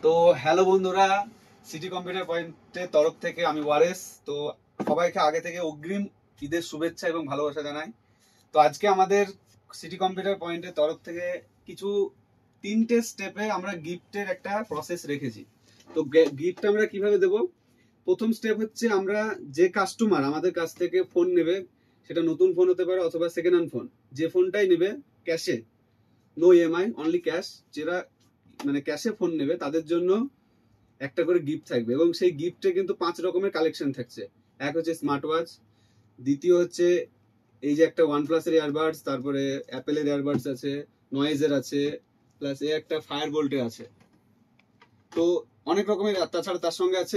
তো হ্যালো বন্ধুরা, city computer পয়েন্টের তরফ থেকে আমি ওয়ারেস। তো সবাইকে আগে থেকে অগ্রিম ঈদের শুভেচ্ছা এবং ভালোবাসা জানাই। তো আজকে আমাদের সিটি কম্পিউটার পয়েন্টের তরফ থেকে কিছু 3টে স্টেপে আমরা গিফটের একটা প্রসেস রেখেছি। তো গিফট আমরা কিভাবে দেব? প্রথম স্টেপ হচ্ছে, আমরা যে কাস্টমার আমাদের কাছ থেকে ফোন নেবে, সেটা নতুন ফোন হতে পারে অথবা সেকেন্ড হ্যান্ড ফোন, যে ফোনটাই নেবে ক্যাশে, নো ইএমআই, অনলি ক্যাশ, যারা মানে ক্যাশে ফোন নেবে তাদের জন্য একটা করে গিফট থাকবে। এবং সেই গিফটে কিন্তু 5 রকমের কালেকশন থাকছে। এক হচ্ছে স্মার্ট ওয়াচ, দ্বিতীয় হচ্ছে এই যে একটা ওয়ানপ্লাস এর ইয়ারবাডস, তারপরে অ্যাপেলের ইয়ারবাডস আছে, নয়েজের আছে, প্লাস এই একটা ফায়ার বোল্টের আছে। তো অনেক রকমের, তাছাড়া তার সঙ্গে আছে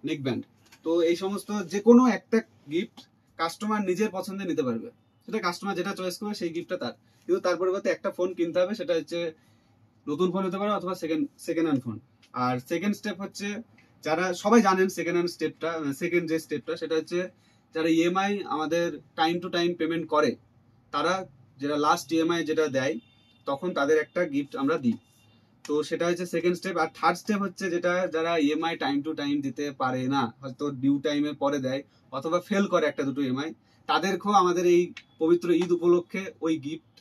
নেক ব্যান্ড। তো এই সমস্ত যে কোনো একটা গিফট কাস্টমার নিজের পছন্দে নিতে পারবে। সেটা কাস্টমার যেটা চয়েস করবে সেই গিফটটা তার। কিন্তু তার পরিবর্তে একটা ফোন কিনতে হবে, সেটা হচ্ছে নতুন ফোন হতে পারে অথবা সেকেন্ড হ্যান্ড ফোন। আর সেকেন্ড স্টেপ হচ্ছে, যারা সবাই জানেন সেকেন্ড হ্যান্ড স্টেপটা, সেকেন্ড যে স্টেপটা সেটা হচ্ছে যারা ইএমআই আমাদের টাইম টু টাইম পেমেন্ট করে, তারা যেটা লাস্ট ইএমআই যেটা দেয়, তখন তাদের একটা গিফট আমরা দিই। তো সেটা হচ্ছে সেকেন্ড স্টেপ। আর থার্ড স্টেপ হচ্ছে যেটা, যারা ইএমআই টাইম টু টাইম দিতে পারে না, হয়তো ডিউ টাইমের পরে দেয় অথবা ফেল করে একটা দুটো ইএমআই, তাদেরকেও আমাদের এই পবিত্র ঈদ উপলক্ষে ওই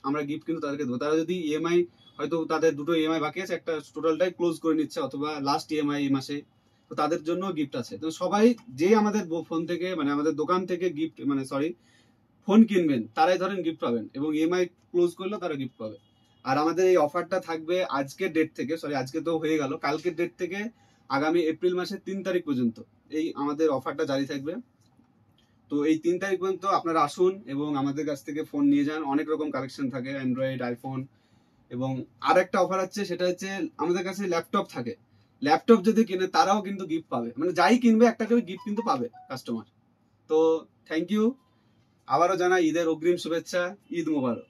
আমরা গিফট কিন্তু তাদেরকে দেবো। তারা যদি ইএমআই, হয়তো তাদের দুটো ইএমআই বাকি আছে, একটা টোটালটাই ক্লোজ করে নিচ্ছে অথবা লাস্ট ইএমআই এই মাসে, তো তাদের জন্য গিফট আছে। তো সবাই যে আমাদের ফোন থেকে, মানে আমাদের দোকান থেকে গিফট, মানে সরি, ফোন কিনবেন তারাই ধরেন গিফট পাবেন, এবং ইএমআই ক্লোজ করলেও তারা গিফট পাবে। আর আমাদের এই অফারটা থাকবে আজকের ডেট থেকে, সরি আজকে তো হয়ে গেল, কালকের ডেট থেকে আগামী এপ্রিল মাসের 3 তারিখ পর্যন্ত এই আমাদের অফারটা জারি থাকবে। তো এই 3 তারিখ পর্যন্ত আপনারা আসুন এবং আমাদের কাছ থেকে ফোন নিয়ে যান। অনেক রকম কালেকশন থাকে, অ্যান্ড্রয়েড, আইফোন। এবং আর একটা অফার আছে, সেটা হচ্ছে আমাদের কাছে ল্যাপটপ থাকে। ল্যাপটপ যদি কিনে তারাও কিন্তু গিফট পাবে, মানে যাই কিনবে একটা করে গিফট কিন্তু পাবে কাস্টমার। তো থ্যাংক ইউ, আবারও জানাই ঈদের অগ্রিম শুভেচ্ছা, ঈদ মোবারক।